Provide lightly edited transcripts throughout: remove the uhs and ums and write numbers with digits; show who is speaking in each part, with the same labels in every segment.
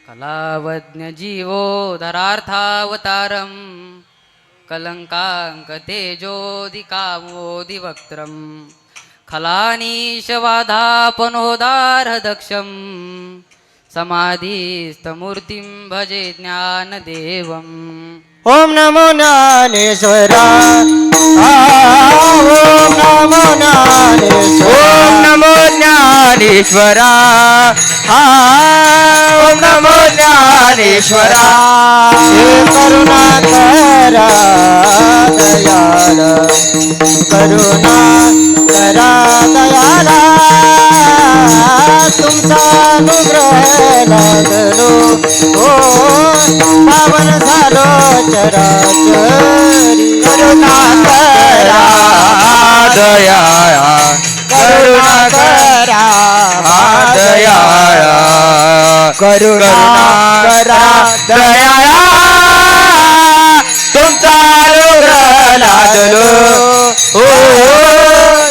Speaker 1: कलावज्ञ जीवो धरार्थावतारम कलंकांक तेजोदिकामोदिवक्त्रम खलानीशवाधापनोदारदक्षं समाधिस्तमूर्तिं भजे ज्ञानदेवम्
Speaker 2: ओम नमो ज्ञानेश्वरा ओम नमो ज्ञानेश्वरा
Speaker 3: ओम नमो ज्ञानेश्वरा ओम नमो ज्ञानेश्वरा
Speaker 2: हे करुणाकरा दयाल करुणाकरा दयाल तुमचा अनुग्रह लागलो ओ पावन झालो चराचरी
Speaker 3: करुणाकरा दया
Speaker 2: करुणाकरा
Speaker 3: दया करुणाकरा दया तुमचा अनुग्रह लादलो ओ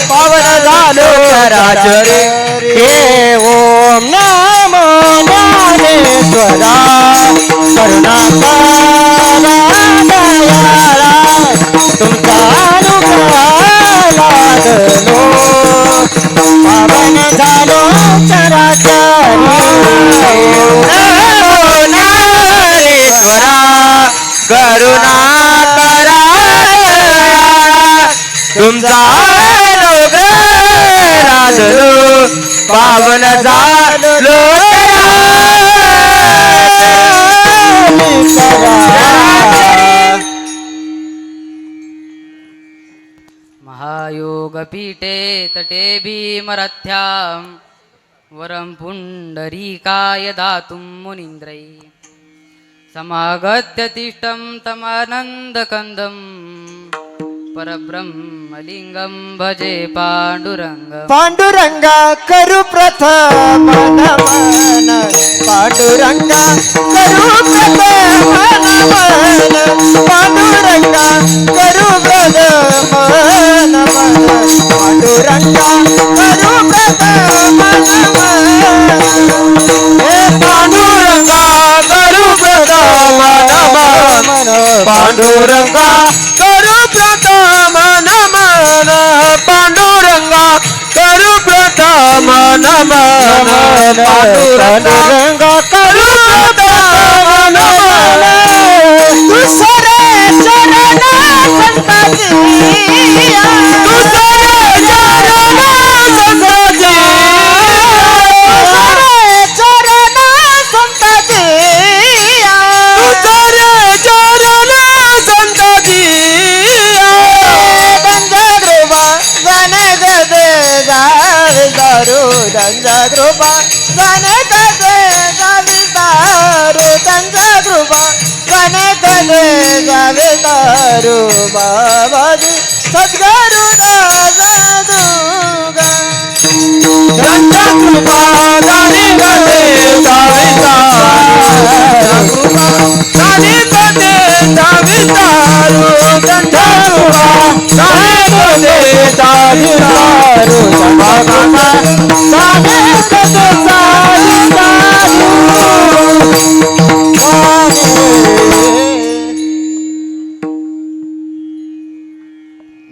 Speaker 3: पावन झालो चराचरी
Speaker 2: हे ओम नमो ज्ञानेश्वरा करुणाकरा दयाळा तुमचा अनुग्रह लादलो पावन झालो चराचरी
Speaker 3: ज्ञानेश्वरा करुणाकरा तुमचा अनुग्रह लादलो पावन झालो
Speaker 1: महायोगपीठे तटे भीमरथ्यां वरं पुण्डरीकाय दातुं मुनीन्द्रै समागत्य तिष्ठं तमानन्दकन्दम् परब्रह्मलिङ्गं भजे पाण्डुरङ्गम्
Speaker 2: पांडुरंगा करू प्रथम नमन पांडुरंगा करू प्रथम नमन पांडुरंगा करू प्रथम नमन पांडुरंगा करू प्रथम नमन हे
Speaker 3: पांडुरंगा करू प्रथम नमन पांडुरंगा करू प्रथम नमन पांडुरंगा करू प्रथम नमन
Speaker 2: पांडुरंगा करू प्रथम नमन दुसरे चरण संताजी
Speaker 3: दुसरे चरण संताजी
Speaker 2: चरण संताजी
Speaker 3: दुसरे चरण संताजी
Speaker 2: दंजग्रुबा जाने गदे दारू दंजग्रुबा जाने गदे दारू दंजग्रुबा जाने गदे दारू बाबाजी सद्गुरु दादुगा
Speaker 3: कृपा दानी गदे दानी गदे दावितारू दंडकृपा दानी गदे दावितारू दंडकृपा
Speaker 2: जाने गदे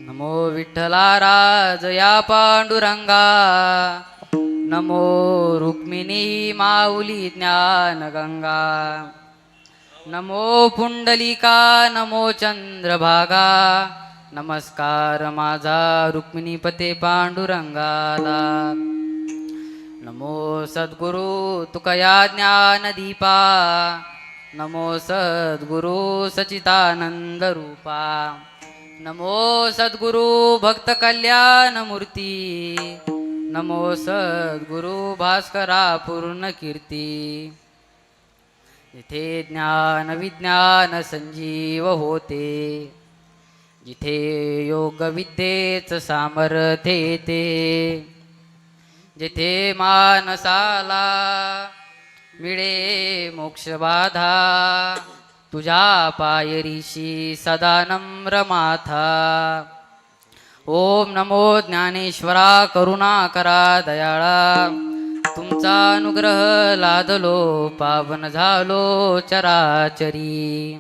Speaker 1: नमो विठ्ठला राजया पांडुरंगा नमो रुक्मिणी माऊली ज्ञानगंगा नमो पुंडलिका नमो चंद्रभागा नमस्कार माझा रुक्मिणीपते पांडुरंगाला नमो सद्गुरु तुकया ज्ञानदीपा नमो सद्गुरु सचितानंद रूपा नमो सद्गुरु भक्त कल्याण मूर्ती नमो सद्गुरु भास्करा पूर्ण कीर्ती जिथे ज्ञान विज्ञान संजीव होते जिथे योग विद्येच सामर्थ्य येते जिथे मानसाला मिळे मोक्ष बाधा तुझ्या पायरीशी सदा नम्र माथा ओम नमो ज्ञानेश्वरा करुणा करा दयाळा तुमचा तुमचा अनुग्रह लादलो पावन झालो चराचरी.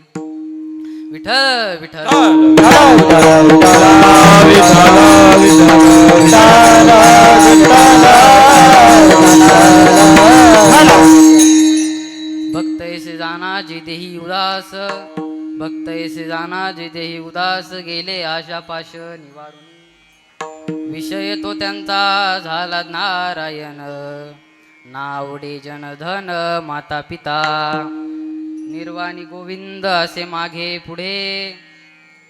Speaker 1: विठ्ठल विठ्ठल भक्त ऐसे जाना जे देही उदास, भक्त ऐसे जाना जे देही उदास, गेले आशा पाश निवारून. विषय तो त्यांचा झाला नारायण, नावडे जनधन माता पिता. निर्वाणी गोविंद असे मागे पुढे,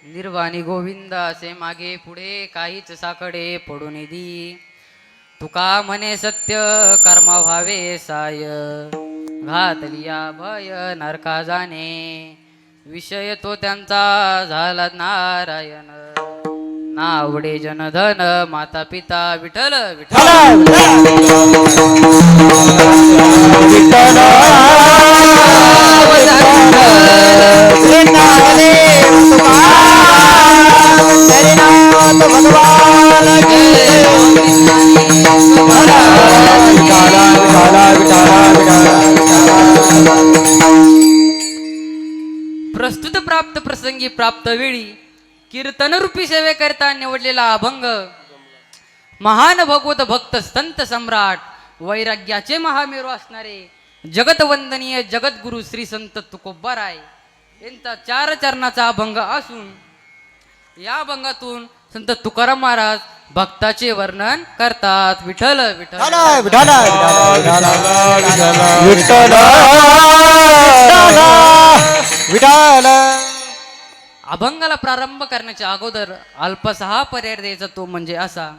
Speaker 1: निर्वाणी गोविंद असे मागे पुढे, काहीच साकडे पडून दी. तुका म्हणे सत्य कर्मा व्हावे साय, घातलिया भय नरका जाणे. विषय तो त्यांचा झाला नारायण, नावडे जनधन माता पिता. विठ्ठल विठ्ठल प्रस्तुत प्राप्त प्रसंगी प्राप्त वेळी कीर्तनरूपी सेवेकरिता निवडलेला अभंग, महान भगवत भक्त संत सम्राट वैराग्याचे महामेरू असणारे जगतवंदनीय जगद्गुरु श्री संत तुकोबाराय यांचा 4 चरणाचा अभंग असून या अभंगातून संत तुकाराम महाराज भक्ताचे वर्णन करतात. विठ्ठल विठ्ठल अभंगाला प्रारंभ करण्याच्या अगोदर अल्पसा हा पर्याय द्यायचा, तो म्हणजे असा.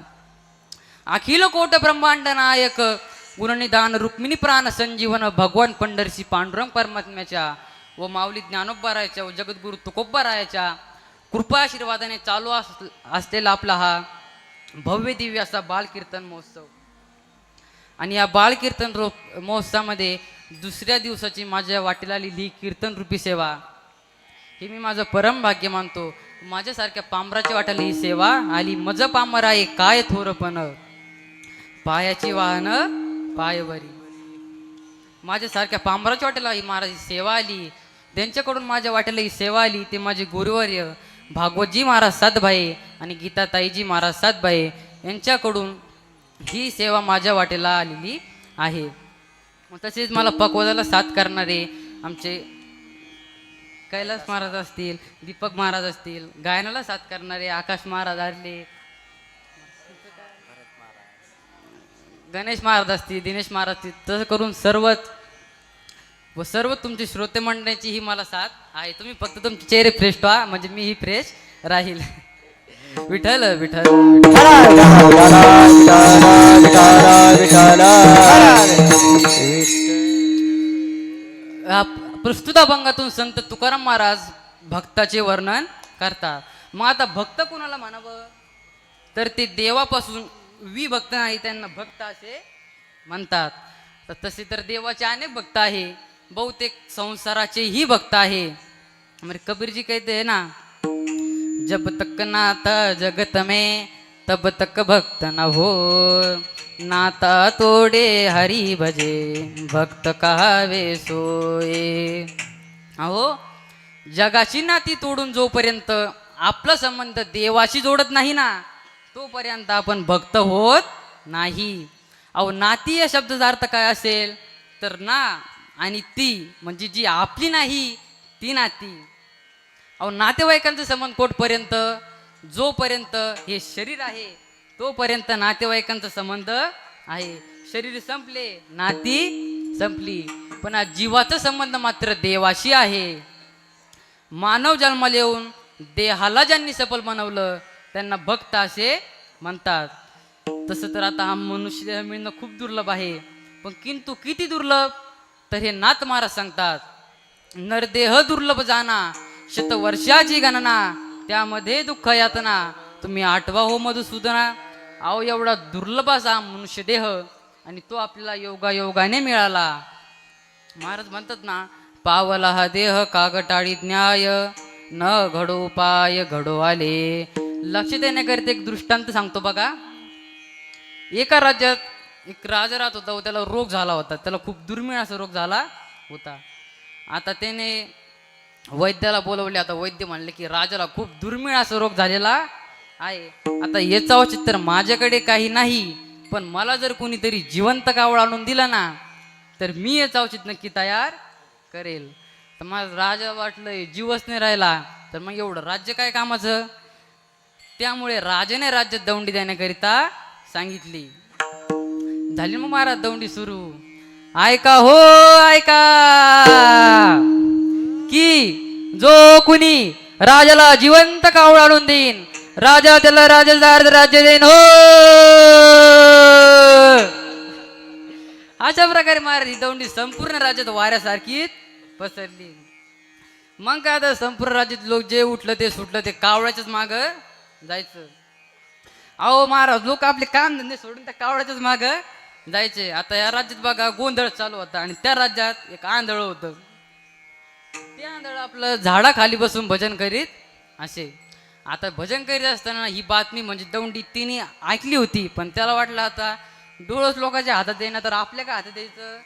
Speaker 1: अखिल कोट ब्रह्मांड नायक गुणनिदान रुक्मिणी प्राण संजीवन भगवान पंढरसी पांडुरंग परमात्म्याच्या व माऊली ज्ञानोबारायाच्या व जगद्गुरु तुकोबारायाच्या कृपा आशीर्वादाने चालू असलेला आपला हा भव्य दिव्य असा बालकीर्तन महोत्सव. आणि या बालकीर्तन महोत्सवामध्ये दुसऱ्या दिवसाची माझ्या वाटेला आलेली कीर्तन रूपी सेवा हे मी माझं परम भाग्य मानतो. माझ्यासारख्या पामराच्या वाट्याला ही सेवा आली. मज पामर आहे काय थोरपण, पायाची वाहन पायवरी. माझ्यासारख्या पामराच्या वाट्याला ही महाराज सेवा आली, त्यांच्याकडून माझ्या वाट्याला ही सेवा आली. ते माझे गुरुवर्य भागवतजी महाराज सातभाई आणि गीताताईजी महाराज सातभाई यांच्याकडून ही सेवा माझ्या वाटेला आलेली आहे. तसेच मला पकवाजाला साथ करणारे आमचे कैलास महाराज असतील, दीपक महाराज असतील, गायनाला साथ करणारे आकाश महाराज आले, गणेश महाराज असतील, दिनेश महाराज असतील, तसं करून सर्व तुमची श्रोते मंडळाची ही मला साथ आहे. तुम्ही फक्त तुमचे चेहरे फ्रेश व्हा म्हणजे मी ही फ्रेश राहील. विठ्ठल विठ्ठल प्रस्तुत अभंगातून संत तुकाराम महाराज भक्ताचे वर्णन करतात. मग आता भक्त कोणाला म्हणावं तर ते देवापासून विभक्त नाही, त्यांना भक्त असे म्हणतात. तर तसे तर देवाचे अनेक भक्त आहे, बहुतेक संसाराचेही भक्त आहे. म्हणजे कबीरजी कहते हैं ना, जब तक नाता जगत में तब तक भक्त न हो, नाता तोडे हरी भजे भक्त कहावे सोये. अहो, जगाची नाती तोडून जोपर्यंत आपला संबंध देवाशी जोडत नाही ना, तोपर्यंत आपण भक्त होत नाही. अहो, नाती या शब्दाचा अर्थ काय असेल तर ना आणि ती म्हणजे जी आपली नाही ती नाती. अहो, नातेवाईकांचा संबंध कोटपर्यंत, जोपर्यंत हे शरीर आहे तोपर्यंत नातेवाईकांचा संबंध आहे. शरीर संपले नाती संपली, पण हा जीवाचा संबंध मात्र देवाशी आहे. मानव जन्माला येऊन देहाला ज्यांनी सफल बनवलं त्यांना भक्त असे म्हणतात. तसं तर आता हा मनुष्य मिळणं खूप दुर्लभ आहे, पण किंतु किती दुर्लभ तर हे नाथ महाराज सांगतात. नरदेह दुर्लभ जाना शतवर्षाची गणना, त्यामध्ये दुःख यातना तुम्ही आठवा हो मधुसूदना. अहो, एवढा दुर्लभ असा मनुष्य देह आणि तो आपल्याला योगायोगाने मिळाला. महाराज म्हणतात ना, पावला हा देह कागटाळी न्याय, न घडो पाय घडो आले. लक्ष देण्याकरिता एक दृष्टांत सांगतो बघा. एका राज्यात एक राजा राहत होता व त्याला रोग झाला होता, त्याला खूप दुर्मिळ असा रोग झाला होता. आता त्याने वैद्याला बोलवले. आता वैद्य म्हणले की राजाला खूप दुर्मिळ असा रोग झालेला आहे. आता याचा औषध तर माझ्याकडे काही नाही, पण मला जर कोणीतरी जिवंत कावळा आणून दिला ना तर मी याचं औषध नक्की तयार करेल. तर मला राजा वाटलं जीवच नाही राहिला तर मग एवढं राज्य काय कामाचं. त्यामुळे राजाने राज्यात दौंडी देण्याकरिता सांगितली. झाली मग महाराज दौंडी सुरू. ऐका हो ऐका की जो कुणी राजाला जिवंत कावळा आणून देईन राजा त्याला राजाचा राज्य देईन हो. अशा प्रकारे महाराज ही दौंडी संपूर्ण राज्यात वाऱ्यासारखी पसरली. मग काय आता संपूर्ण राज्यात लोक जे उठलं ते सुटलं ते कावळ्याच्याच माग जायचं. अहो महाराज लोक आपले काम धंदे सोडून त्या कावळ्याच्याच माग जायचे. आता या राज्यात बघा गोंधळ चालू होता आणि त्या राज्यात एक आंधळ होतं. ते आंधळ आपलं झाडाखाली बसून भजन करीत असे. आता भजन करीत असताना ही बातमी म्हणजे दौंडी तिने ऐकली होती, पण त्याला वाटलं आता डोळस लोकांच्या हातात देणं तर आपल्या का हातात द्यायचं.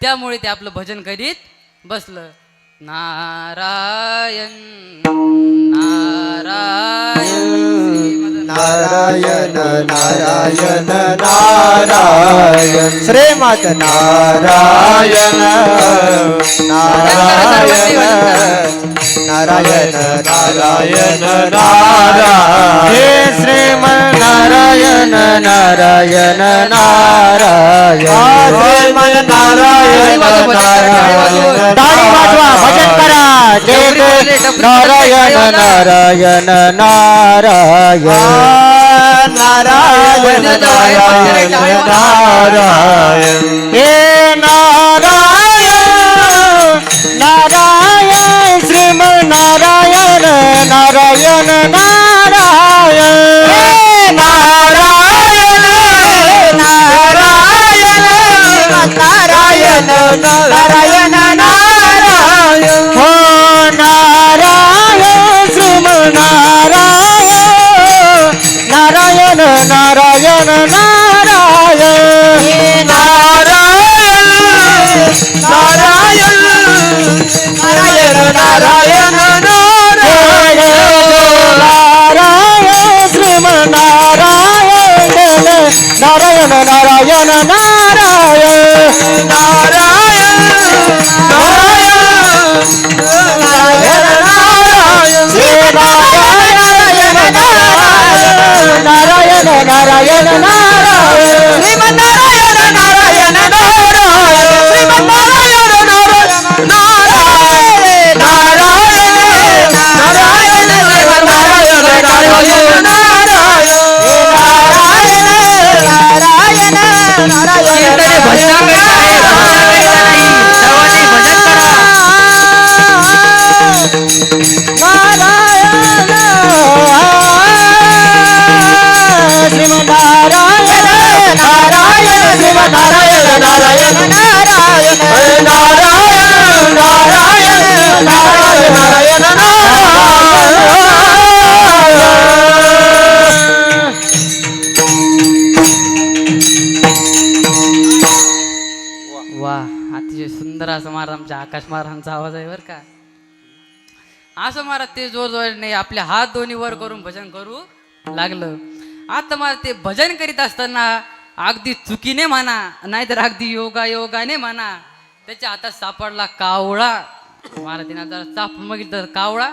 Speaker 1: त्यामुळे ते आपलं भजन करीत बसलं. नारायण नारायण
Speaker 2: नारायण नारायण नारायण श्रीमत नारायण नारायण नारायण नारायण नारायण हे श्रीमन नारायण नारायण नारायण श्रीमन नारायण नारायण टाळी वाजवा भजन करा जय नारायण नारायण नारायण नारायण नारायण नारायण हे नारायण नारायण श्रीमन नारायण नारायण नारायण हे नारायण नारायण नारायण नारायण नारायण हो नारायण श्रीमन नारायण नारायण नारायण नारायण नारायण नारायण नारायण नारायण नारायण श्रीमन नारायण नारायण नारायण नारायण नारायण नारायण नारायण श्री नारायण नारायण नारायण नारायण श्रीमन नारायण नारायण नारायण श्रीमन नारायण नारायण नारायण नारायण नारायण नारायण नारायण
Speaker 1: वा अतिशय सुंदर असं महाराज आमच्या आकाश महाराजांचा आवाज आहे बरं का. असं महाराज ते जोर जोराने आपले हात दोन्ही वर करून भजन करू लागलं. आता महाराज ते भजन करीत असताना अगदी चुकीने म्हणा नाहीतर अगदी योगाने म्हणा त्याच्या हातात सापडला कावळा. महाराजांना जरा चापून बघितलं तर कावळा.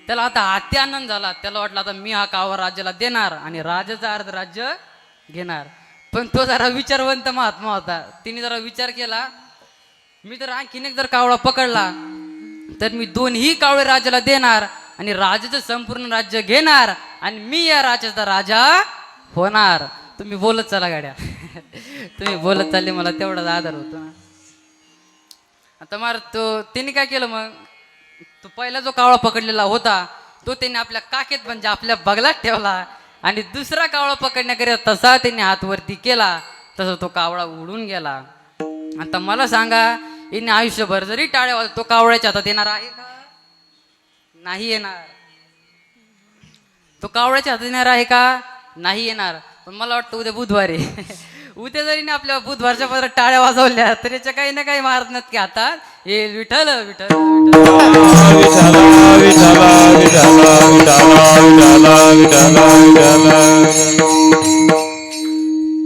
Speaker 1: त्याला आता अति आनंद झाला. त्याला वाटलं आता मी हा कावळा राज्याला देणार आणि राजाचा अर्ध राज्य घेणार. पण तो जरा विचारवंत महात्मा होता. तिने जरा विचार केला मी जर आणखीन एक जर कावळा पकडला तर मी दोन्ही कावळे राजाला देणार आणि राजाचं संपूर्ण राज्य घेणार आणि मी या राज्याचा राजा होणार. तुम्ही बोलत चला गाड्या तुम्ही बोलत चालले मला तेवढाच आधार होतो ना. आता मार तो त्यांनी काय केलं मग तो पहिला जो कावळा पकडलेला होता तो त्यांनी आपल्या काखेत म्हणजे आपल्या बगलात ठेवला आणि दुसरा कावळा पकडण्याकरिता तसा त्यांनी हात वरती केला तसा तो कावळा उडून गेला. आता मला सांगा यांनी आयुष्यभर जरी टाळ्या वाजवत तो कावळ्याच्या हातात येणार आहे का? नाही येणार. तो कावळ्याच्या हातात येणार आहे का? नाही येणार. पण मला वाटतं उद्या बुधवारी उद्या जरी ना आपल्या बुधवारच्या पत्रात टाळ्या वाजवल्या तर याच्या काही ना काही मारण्यात की हातात येईल विठ्ठल विठ्ठल विठ्ठल.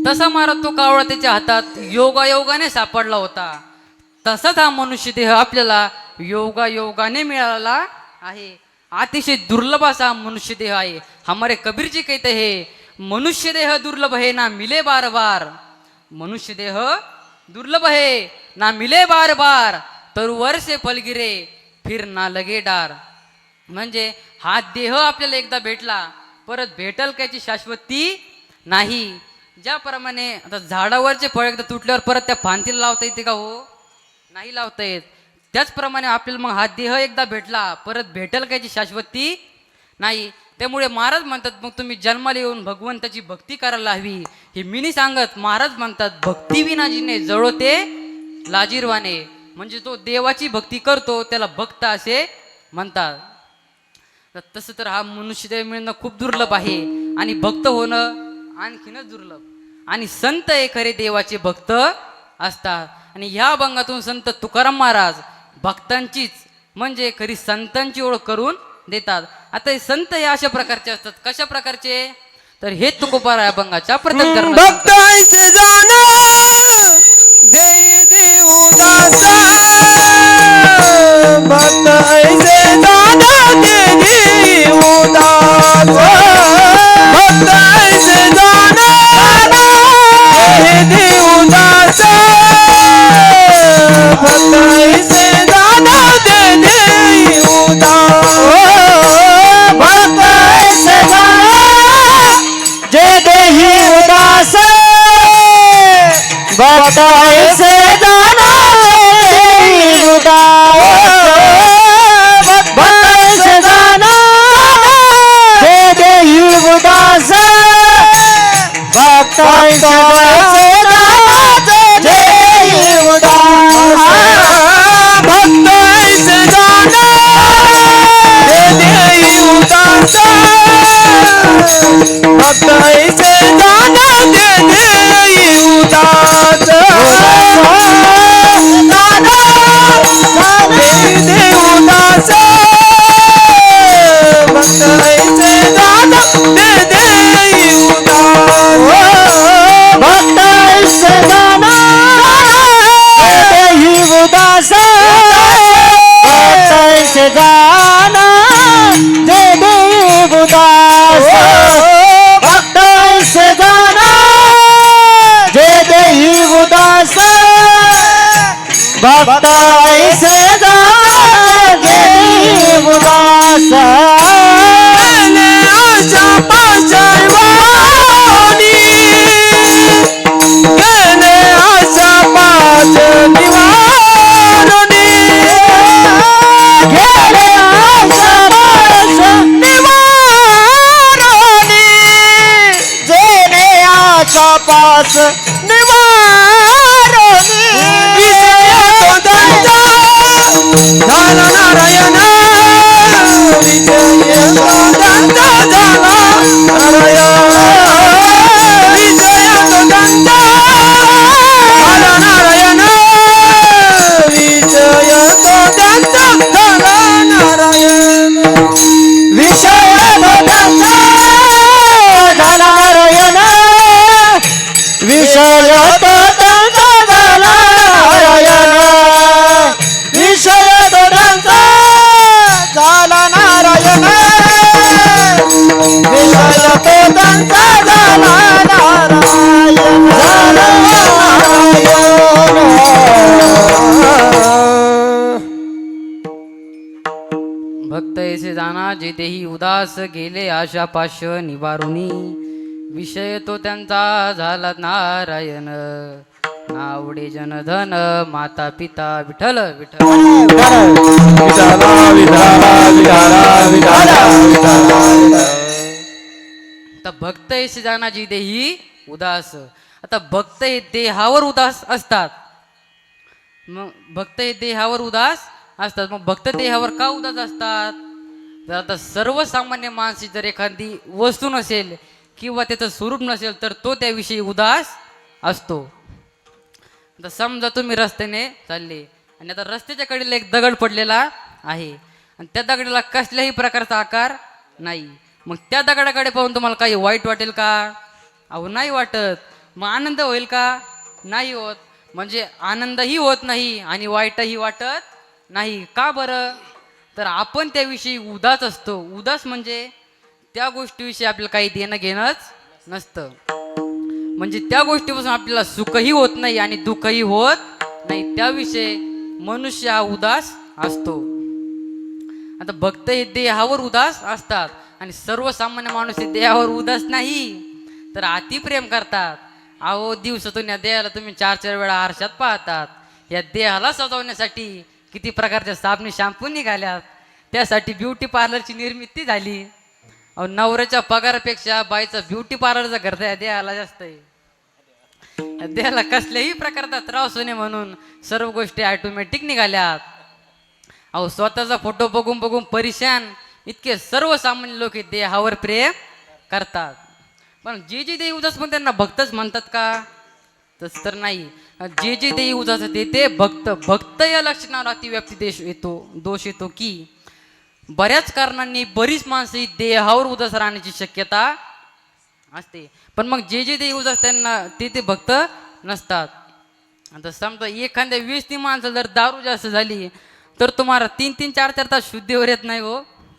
Speaker 1: तसा महाराज तो कावळा त्याच्या हातात योगायोगाने सापडला होता. तसाच हा मनुष्य देह आपल्याला योगायोगाने मिळाला आहे. अतिशय दुर्लभ असा मनुष्य देह आहे. हमारे कबीर जी कहते हैं मनुष्य देह दुर्लभ है ना मिले बार बार. मनुष्य देह दुर्लभ है ना मिले बार बार. तरुवर से फल गिरे फिर ना लगे डार. म्हणजे हा देह आपल्याला एकदा भेटला परत भेटल कायची शाश्वती नाही. ज्याप्रमाणे आता झाडावरचे फळ एकदा तुटल्यावर परत त्या फांदीला लावता येते का हो? नाही लावता येत. त्याचप्रमाणे आपल्याला मग हा देह एकदा भेटला परत भेटल कायची शाश्वती नाही. त्यामुळे महाराज म्हणतात मग तुम्ही जन्माला येऊन भगवंताची भक्ती करायला हवी. हे मी नाही सांगत, महाराज म्हणतात भक्ती विना जिने जळोते लाजीरवाने. म्हणजे तो देवाची भक्ती करतो त्याला भक्त असे म्हणतात. तसं तर हा मनुष्य देह मिळणं खूप दुर्लभ आहे आणि भक्त होणं आणखीनच दुर्लभ. आणि संत हे खरे देवाचे भक्त असतात. आणि ह्या अभंगातून संत तुकाराम महाराज भक्तांचीच म्हणजे खरी संतांची ओळख करून देतात. आता हे संत हे अशा प्रकारचे असतात. कशा प्रकारचे? तर हे तुकोबार या अभंगाच्या प्रथम चरणात
Speaker 3: भक्त ऐसे जाना देई देऊ दासा. भक्त ऐसे जाना देऊ दासा. भक्त ऐसे जाना देऊ दासा. भक्त ऐसे जाना देऊ दासा. भक्त ऐसे जाना जे देही उदास. भक्त ऐसे जाना देही उदास. भक्त ऐसे जाना जे देही उदास. भक्त ऐसे जाना देही उदास. भक्त ऐसे जाना देही उदास. भक्त ऐसे जाना देही उदास. जाना देही उदास. भक्त ऐसे जाना देही उदास. भक्त ऐसे जाना देही उदास. भक्त ऐसे जाना देही उदास. भक्त ऐसे जाना देही उदास. भक्त ऐसे जाना देही उदास. आशा पाचवानी गेले आशा पाच निवारणी. गेले आशा पाच निवारणी. जेने आशा पाच निवारणी. विजय तो त्यांचा झाला नारायण. विजय तो त्यांचा झाला नारायण. विजय तो त्यांचा झाला नारायण. विजय तो त्यांचा झाला नारायण. विषय तो त्यांचा झाला नारायण. विषय तो त्यांचा झाला नारायण. विषय तो त्यांचा झाला नारायण. विषय तो त्यांचा झाला नारायण. झाला नारायण.
Speaker 1: भक्त ऐसे जाना जे देही उदास गेले आशा पाश निवारुनी. विषय तो त्यांचा झाला नारायण. नावडे जनधन माता पिता विठ्ठल विठ्ठल. तर भक्त ऐसे जाना जी देही उदास. आता भक्त हे देहावर उदास असतात. मग भक्त हे देहावर उदास असतात. मग भक्त देहावर का उदास असतात? तर आता सर्वसामान्य माणसी जर एखादी वस्तू नसेल किंवा त्याचं स्वरूप नसेल तर तो त्याविषयी उदास असतो. आता समजा तुम्ही रस्त्याने चालले आणि आता रस्त्याच्या कडेला एक दगड पडलेला आहे आणि त्या दगडाला कसल्याही प्रकारचा आकार नाही. मग त्या दगडाकडे पाहून तुम्हाला काही वाईट वाटेल का? अहो नाही वाटत. मग आनंद होईल का? नाही होत. म्हणजे आनंदही होत नाही आणि वाईटही वाटत नाही. का बरं? तर आपण त्याविषयी उदास असतो. उदास म्हणजे त्या गोष्टीविषयी आपल्याला काही देणं घेणंच नसतं. म्हणजे त्या गोष्टीपासून आपल्याला सुखही होत नाही आणि दुःखही होत नाही. त्याविषयी मनुष्य हा उदास असतो. आता भक्त हे देहावर उदास असतात आणि सर्वसामान्य माणूस हे देहावर उदास नाही तर अतिप्रेम करतात. अहो दिवसातून या देहाला तुम्ही 4-4 वेळा आरशात पाहतात. या देहाला सजवण्यासाठी किती प्रकारच्या साबणी शॅम्पू निघाल्यात. त्यासाठी ब्युटी पार्लरची निर्मिती झाली. अहो नवऱ्याच्या पगारापेक्षा बाईचा ब्युटी पार्लरचा खर्च या देहाला जास्त आहे. या देहाला कसल्याही प्रकारचा त्रास होणे म्हणून सर्व गोष्टी ऑटोमॅटिक निघाल्यात. अहो स्वतःचा फोटो बघून बघून परेशान इतके सर्वसामान्य लोक देहावर प्रेम करतात. पण जे जे देही उदास पण त्यांना भक्तच म्हणतात का? तस तर नाही. जे जे देही उदास ते भक्त. भक्त या लक्षणावर अतिव्याप्ती दोष येतो की बऱ्याच कारणांनी बरीच माणसं ही देहावर उदास राहण्याची शक्यता असते. पण मग जे जे देही उदास त्यांना ते भक्त नसतात. आता समजा एखाद्या व्यसनी माणसं जर दारू जास्त झाली तर तुम्हाला 3-3, 4-4 तास शुद्धीवर येत नाही हो.